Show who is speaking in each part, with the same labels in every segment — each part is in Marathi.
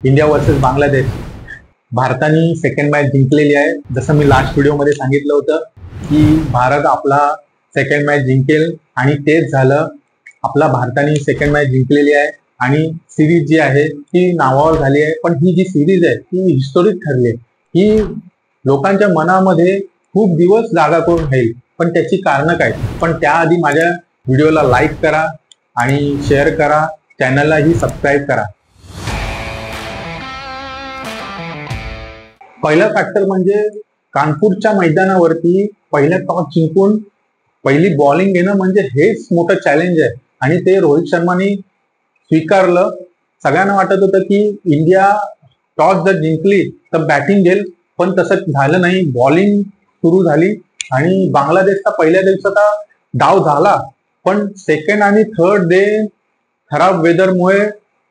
Speaker 1: India versus Bangladesh. भारताने सेकंड मॅच जिंकलेली आहे. जसं मी लास्ट व्हिडिओमध्ये सांगितलं होतं की भारत आपला सेकंड मॅच जिंकेल आणि तेच झालं. आपला भारताने सेकंड मॅच जिंकलेली आहे आणि सिरीज जी आहे ती नावावर झाली आहे. पण ही जी सिरीज आहे ती हिस्टोरिक ठरली आहे. ही लोकांच्या मनामध्ये खूप दिवस जागा करून राहील. पण त्याची कारणं काय? पण त्याआधी माझ्या व्हिडिओला लाईक करा आणि शेअर करा, चॅनललाही सबस्क्राईब करा. पहिला फॅक्टर म्हणजे कानपूरच्या मैदानावरती पहिल्या टॉस जिंकून पहिली बॉलिंग घेणं म्हणजे हेच मोठं चॅलेंज आहे आणि ते रोहित शर्माने स्वीकारलं. सगळ्यांना वाटत होतं की इंडिया टॉस जर जिंकली तर बॅटिंग घेईल, पण तसं झालं नाही. बॉलिंग सुरू झाली आणि बांगलादेशचा पहिल्या दिवसाचा डाव झाला, पण सेकंड आणि थर्ड डे खराब वेदरमुळे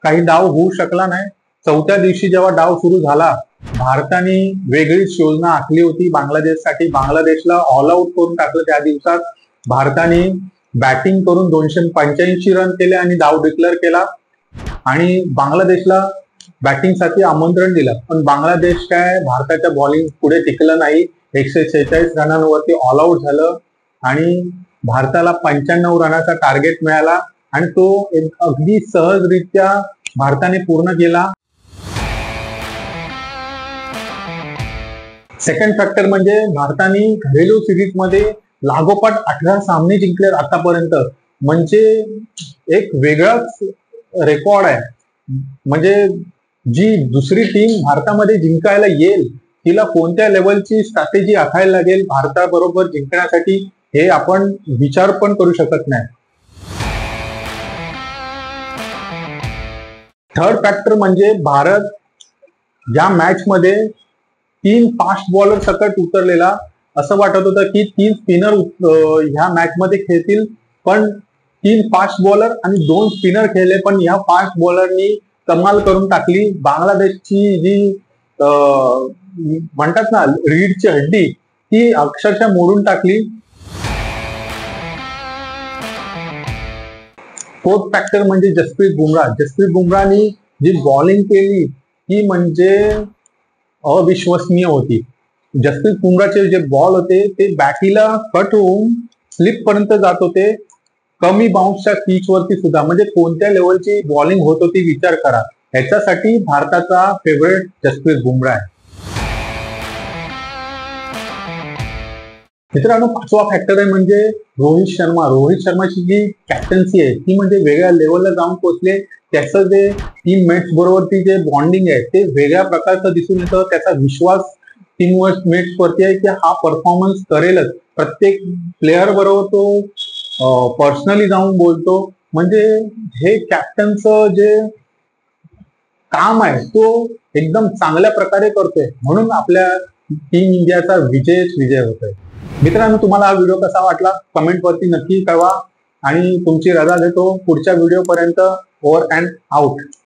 Speaker 1: काही डाव होऊ शकला नाही. चौथ्या दिवशी जेव्हा डाव सुरू झाला, भारताने वेगळीच योजना आखली होती बांगलादेशसाठी. बांगलादेशला ऑल आउट करून टाकलं. त्या दिवसात भारताने बॅटिंग करून 285 रन केले आणि डाव डिक्लेअर केला आणि बांगलादेशला बॅटिंगसाठी आमंत्रण दिलं. पण बांगलादेश काय भारताच्या बॉलिंग पुढे टिकलं नाही. 146 रनांवरती ऑल आउट झालं आणि भारताला 95 रनाचा टार्गेट मिळाला आणि तो अगदी सहजरित्या भारताने पूर्ण केला. सेकंड फॅक्टर म्हणजे भारताने घरेलू सिरीज मध्ये लागोपाठ 18 सामने जिंकले आतापर्यंत. म्हणजे एक वेगळाच रेकॉर्ड आहे. म्हणजे जी दुसरी टीम भारतामध्ये जिंकायला येईल तिला कोणत्या लेवलची स्ट्रॅटेजी आखायला लागेल भारताबरोबर जिंकण्यासाठी, हे आपण विचार पण करू शकत नाही. थर्ड फॅक्टर म्हणजे भारत या मॅच मध्ये 3 फास्ट बॉलर सकट उतरलेला. असं वाटत होतं की 3 स्पिनर ह्या मॅच मध्ये खेळतील, पण 3 फास्ट बॉलर आणि 2 स्पिनर खेळले. पण या फास्ट बॉलरनी कमाल करून टाकली. बांगलादेशची जी म्हणतात ना रीडची हड्डी, ती अक्षरशः मोडून टाकली. फोर्थ फॅक्टर म्हणजे जसप्रीत बुमराह. जसप्रीत बुमराहनी जी बॉलिंग केली ती म्हणजे अविश्वसनीय होती. जसप्रीत बुमराहचे जे बॉल होते ते बॅटीला कट होऊन स्लिप पर्यंत जात होते, कमी बाउन्सच्या पिच वरती सुद्धा. म्हणजे कोणत्या लेवलची बॉलिंग होत होती विचार करा. ह्याच्यासाठी भारताचा फेवरेट जसप्रीत बुमराह आहे. मित्रांनो, पाचवा फॅक्टर आहे म्हणजे रोहित शर्मा. रोहित शर्माची जी कॅप्टन्सी आहे ती म्हणजे वेगळ्या लेवलला जाऊन पोहोचले. त्याचं जे टीम मेट्स बरोबरची जे बॉन्डिंग आहे ते वेगळ्या प्रकारचं दिसून येतं. त्याचा विश्वास टीम मेट्स वरती आहे की हा परफॉर्मन्स करेलच. प्रत्येक प्लेअर बरोबर तो पर्सनली जाऊन बोलतो. म्हणजे हे कॅप्टनचं जे काम आहे तो एकदम चांगल्या प्रकारे करतोय, म्हणून आपल्या टीम इंडियाचा विजय होतोय. मित्रांनो, तुम्हाला हा व्हिडिओ कसा वाटला कमेंट वरती नक्की कळवा आणि तुमची रजा देतो. पुढच्या व्हिडिओ पर्यंत ओव्हर अँड आउट.